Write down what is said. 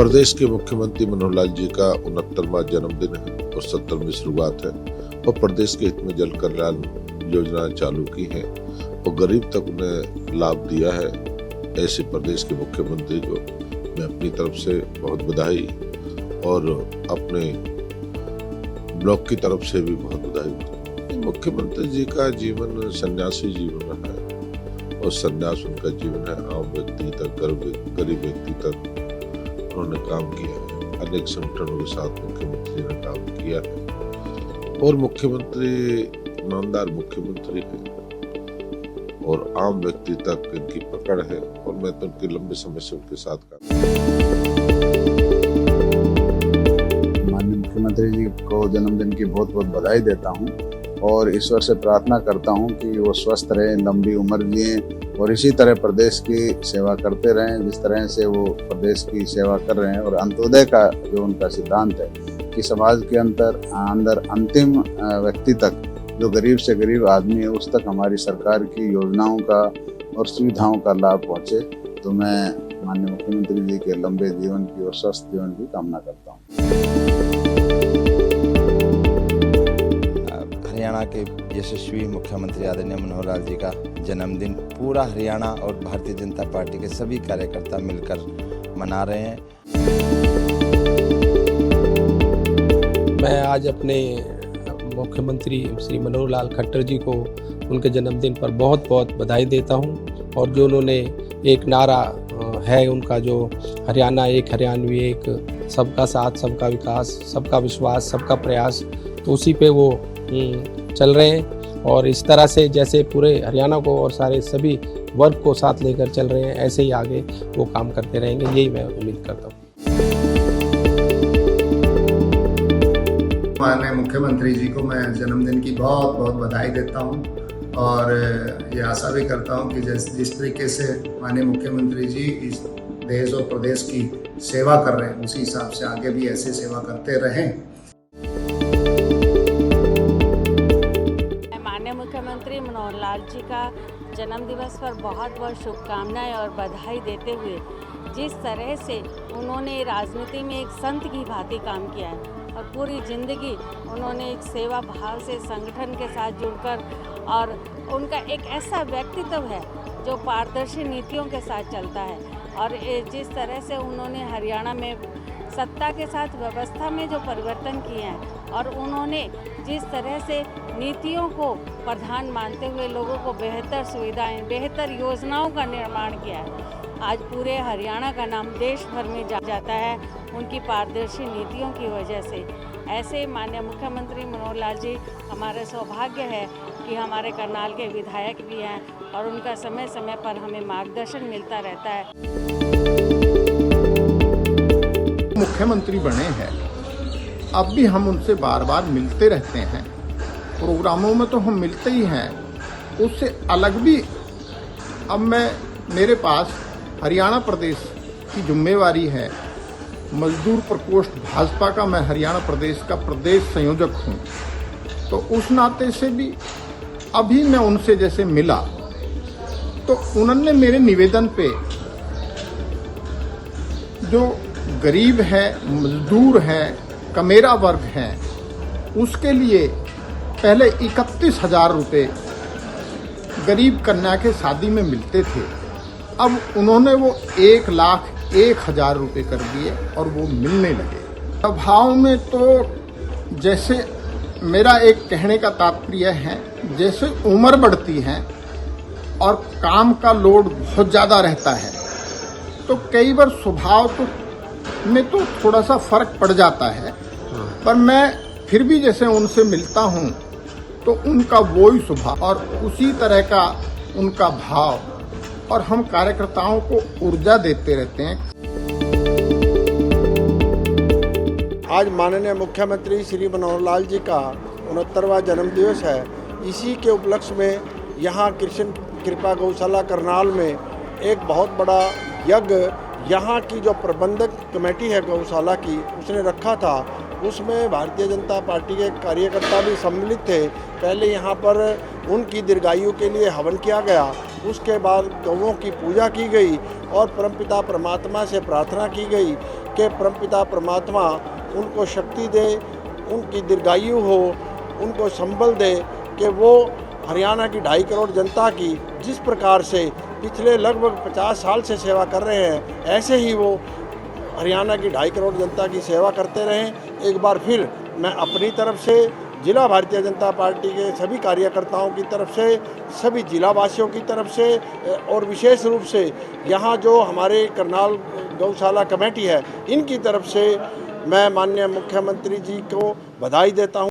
प्रदेश के मुख्यमंत्री मनोहर लाल जी का 69वां जन्मदिन है और 70वीं शुरुआत है और प्रदेश के हित में जल कल्याण योजना चालू की है और गरीब तक उन्हें लाभ दिया है। ऐसे प्रदेश के मुख्यमंत्री को मैं अपनी तरफ से बहुत बधाई और अपने ब्लॉक की तरफ से भी बहुत बधाई। मुख्यमंत्री जी का जीवन सन्यासी जीवन है और सन्यास उनका जीवन है। आम व्यक्ति तक गरीब व्यक्ति तक उन्होंने काम किया है। अनेक संगठनों के साथ मुख्यमंत्री ने काम किया है और मुख्यमंत्री ईमानदार मुख्यमंत्री है और आम व्यक्ति तक इनकी पकड़ है और मैं तो उनके लंबे समय से उनके साथ काम। माननीय मुख्यमंत्री जी को जन्मदिन की बहुत बहुत बधाई देता हूं और ईश्वर से प्रार्थना करता हूं कि वो स्वस्थ रहें, लंबी उम्र जिएं और इसी तरह प्रदेश की सेवा करते रहें जिस तरह से वो प्रदेश की सेवा कर रहे हैं। और अंत्योदय का जो उनका सिद्धांत है कि समाज के अंदर अंतिम व्यक्ति तक जो गरीब से गरीब आदमी है उस तक हमारी सरकार की योजनाओं का और सुविधाओं का लाभ पहुँचे। तो मैं माननीय मुख्यमंत्री जी के लंबे जीवन की और स्वस्थ जीवन की कामना करता हूँ। हरियाणा के यशस्वी मुख्यमंत्री आदरणीय मनोहर लाल जी का जन्मदिन पूरा हरियाणा और भारतीय जनता पार्टी के सभी कार्यकर्ता मिलकर मना रहे हैं। मैं आज अपने मुख्यमंत्री श्री मनोहर लाल खट्टर जी को उनके जन्मदिन पर बहुत बहुत बधाई देता हूं और जो उन्होंने एक नारा है उनका जो हरियाणा एक हरियाणवी एक, सबका साथ सबका विकास सबका विश्वास सबका प्रयास, तो उसी पे वो चल रहे हैं और इस तरह से जैसे पूरे हरियाणा को और सारे सभी वर्ग को साथ लेकर चल रहे हैं ऐसे ही आगे वो काम करते रहेंगे, यही मैं उम्मीद करता हूँ। माननीय मुख्यमंत्री जी को मैं जन्मदिन की बहुत बहुत बधाई देता हूँ और ये आशा भी करता हूँ कि जिस तरीके से माननीय मुख्यमंत्री जी इस देश और प्रदेश की सेवा कर रहे हैं उसी हिसाब से आगे भी ऐसे सेवा करते रहें। मुख्यमंत्री मनोहर लाल जी का जन्म दिवस पर बहुत बहुत शुभकामनाएं और बधाई देते हुए जिस तरह से उन्होंने राजनीति में एक संत की भांति काम किया है और पूरी ज़िंदगी उन्होंने एक सेवा भाव से संगठन के साथ जुड़कर और उनका एक ऐसा व्यक्तित्व है जो पारदर्शी नीतियों के साथ चलता है और जिस तरह से उन्होंने हरियाणा में सत्ता के साथ व्यवस्था में जो परिवर्तन किए हैं और उन्होंने जिस तरह से नीतियों को प्रधान मानते हुए लोगों को बेहतर सुविधाएं बेहतर योजनाओं का निर्माण किया है, आज पूरे हरियाणा का नाम देश भर में जाता है उनकी पारदर्शी नीतियों की वजह से। ऐसे माननीय मुख्यमंत्री मनोहर लाल जी हमारे सौभाग्य है कि हमारे करनाल के विधायक भी हैं और उनका समय समय पर हमें मार्गदर्शन मिलता रहता है। मुख्यमंत्री बने हैं, अब भी हम उनसे बार बार मिलते रहते हैं, प्रोग्रामों में तो हम मिलते ही हैं, उससे अलग भी अब मेरे पास हरियाणा प्रदेश की जिम्मेवारी है। मजदूर प्रकोष्ठ भाजपा का मैं हरियाणा प्रदेश का प्रदेश संयोजक हूं, तो उस नाते से भी अभी मैं उनसे जैसे मिला तो उन्होंने मेरे निवेदन पे जो गरीब है, मजदूर है, कमेरा वर्ग है, उसके लिए पहले 31,000 रुपये गरीब कन्या के शादी में मिलते थे, अब उन्होंने वो 1,01,000 रुपये कर दिए और वो मिलने लगे। स्वभाव में तो जैसे मेरा एक कहने का तात्पर्य है, जैसे उम्र बढ़ती है और काम का लोड बहुत ज़्यादा रहता है तो कई बार स्वभाव में तो थोड़ा सा फर्क पड़ जाता है, पर मैं फिर भी जैसे उनसे मिलता हूँ तो उनका वो ही स्वभाव और उसी तरह का उनका भाव और हम कार्यकर्ताओं को ऊर्जा देते रहते हैं। आज माननीय मुख्यमंत्री श्री मनोहर लाल जी का 69वां जन्मदिवस है। इसी के उपलक्ष्य में यहाँ कृष्ण कृपा गौशाला करनाल में एक बहुत बड़ा यज्ञ यहाँ की जो प्रबंधक कमेटी है गौशाला की उसने रखा था, उसमें भारतीय जनता पार्टी के कार्यकर्ता भी सम्मिलित थे। पहले यहाँ पर उनकी दीर्घायु के लिए हवन किया गया, उसके बाद गौओं की पूजा की गई और परमपिता परमात्मा से प्रार्थना की गई कि परमपिता परमात्मा उनको शक्ति दे, उनकी दीर्घायु हो, उनको संबल दे कि वो हरियाणा की 2.5 करोड़ जनता की जिस प्रकार से पिछले लगभग 50 साल से सेवा कर रहे हैं, ऐसे ही वो हरियाणा की 2.5 करोड़ जनता की सेवा करते रहें। एक बार फिर मैं अपनी तरफ से, जिला भारतीय जनता पार्टी के सभी कार्यकर्ताओं की तरफ से, सभी जिलावासियों की तरफ से और विशेष रूप से यहाँ जो हमारे करनाल गौशाला कमेटी है, इनकी तरफ से मैं माननीय मुख्यमंत्री जी को बधाई देता हूँ।